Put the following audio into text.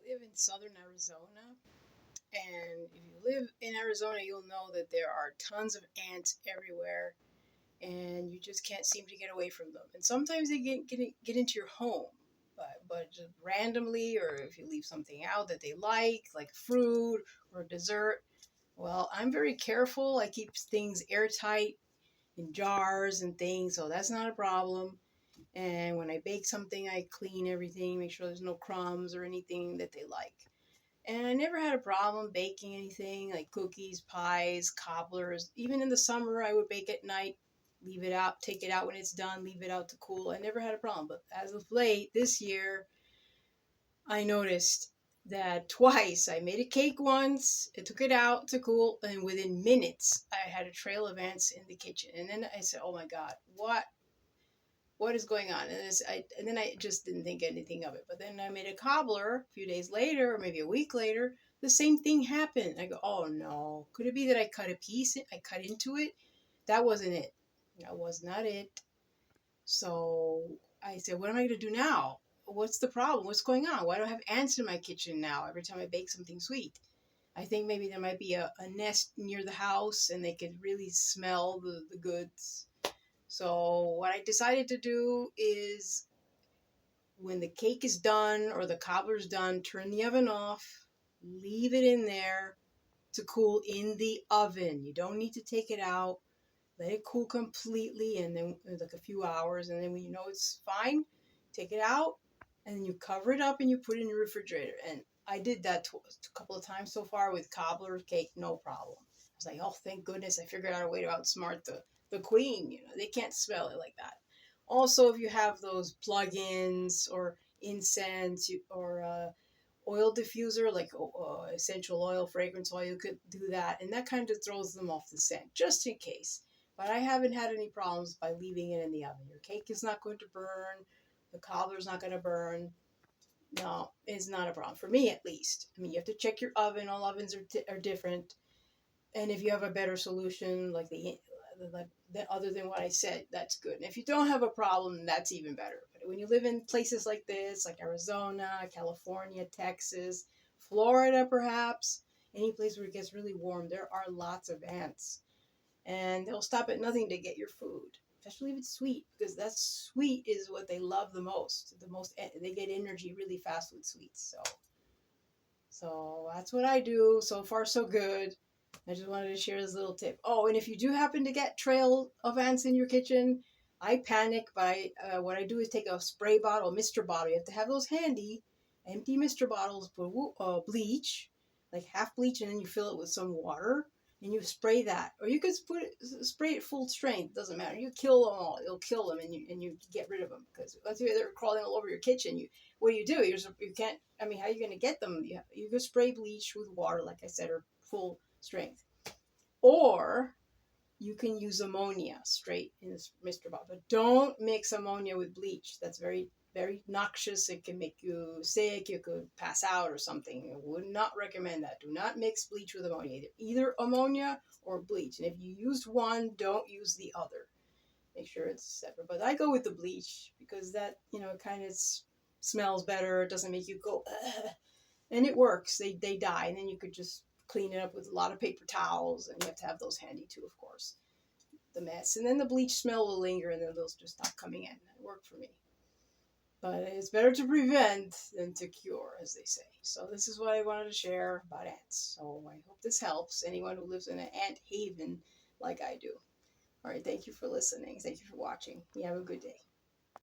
live in southern Arizona, and if you live in Arizona, you'll know that there are tons of ants everywhere, and you just can't seem to get away from them. And sometimes they get into your home, but just randomly, or if you leave something out that they like fruit or dessert. Well, I'm very careful. I keep things airtight in jars and things, so that's not a problem. And when I bake something, I clean everything, make sure there's no crumbs or anything that they like. And I never had a problem baking anything like cookies, pies, cobblers. Even in the summer, I would bake at night, leave it out, take it out when it's done, leave it out to cool. I never had a problem. But as of late, this year, I noticed that twice I made a cake once, I took it out to cool, and within minutes, I had a trail of ants in the kitchen. And then I said, oh my God, what is going on? And then I just didn't think anything of it. But then I made a cobbler a few days later, or maybe a week later. The same thing happened. I go, oh no, could it be that I cut a piece? I cut into it. That wasn't it. That was not it. So I said, what am I going to do now? What's the problem? What's going on? Why do I have ants in my kitchen now every time I bake something sweet? I think maybe there might be a nest near the house and they could really smell the goods. So what I decided to do is when the cake is done or the cobbler's done, turn the oven off, leave it in there to cool in the oven. You don't need to take it out. Let it cool completely and then like a few hours. And then when you know it's fine, take it out and then you cover it up and you put it in the refrigerator. And I did that a couple of times so far with cobbler cake, no problem. I was like, oh, thank goodness I figured out a way to outsmart the queen. You know, they can't smell it like that. Also, if you have those plug-ins or incense or oil diffuser like essential oil, fragrance oil, you could do that. And that kind of throws them off the scent, just in case. But I haven't had any problems by leaving it in the oven. Your cake is not going to burn. The cobbler's not going to burn. No, it's not a problem. For me, at least. I mean, you have to check your oven. All ovens are different. And if you have a better solution, like other than what I said, that's good. And if you don't have a problem, that's even better. But when you live in places like this, like Arizona, California, Texas, Florida, perhaps, any place where it gets really warm, there are lots of ants, and they'll stop at nothing to get your food, especially if it's sweet, because that sweet is what they love the most. They get energy really fast with sweets. So that's what I do. So far, so good. I just wanted to share this little tip. Oh, and if you do happen to get trail of ants in your kitchen, I panic by what I do is take a spray bottle, Mr. bottle. You have to have those handy, empty Mr. bottles, put bleach, like half bleach, and then you fill it with some water, and you spray that. Or you could spray it full strength. Doesn't matter. You kill them all. You'll kill them, and you get rid of them because once they're crawling all over your kitchen, what do? You can't. I mean, how are you going to get them? You can spray bleach with water, like I said, or full strength, or you can use ammonia straight in this Mr. Bottle. But don't mix ammonia with bleach. That's very, very noxious. It can make you sick. You could pass out or something. I would not recommend that. Do not mix bleach with ammonia. Either ammonia or bleach. And if you used one, don't use the other. Make sure it's separate. But I go with the bleach because that, kind of smells better. It doesn't make you go, ugh. And it works. They die. And then you could just clean it up with a lot of paper towels. And you have to have those handy too, of course. The mess. And then the bleach smell will linger and then they'll just stop coming in. It worked for me. But it's better to prevent than to cure, as they say. So this is what I wanted to share about ants. So I hope this helps anyone who lives in an ant haven like I do. All right, thank you for listening. Thank you for watching. You have a good day.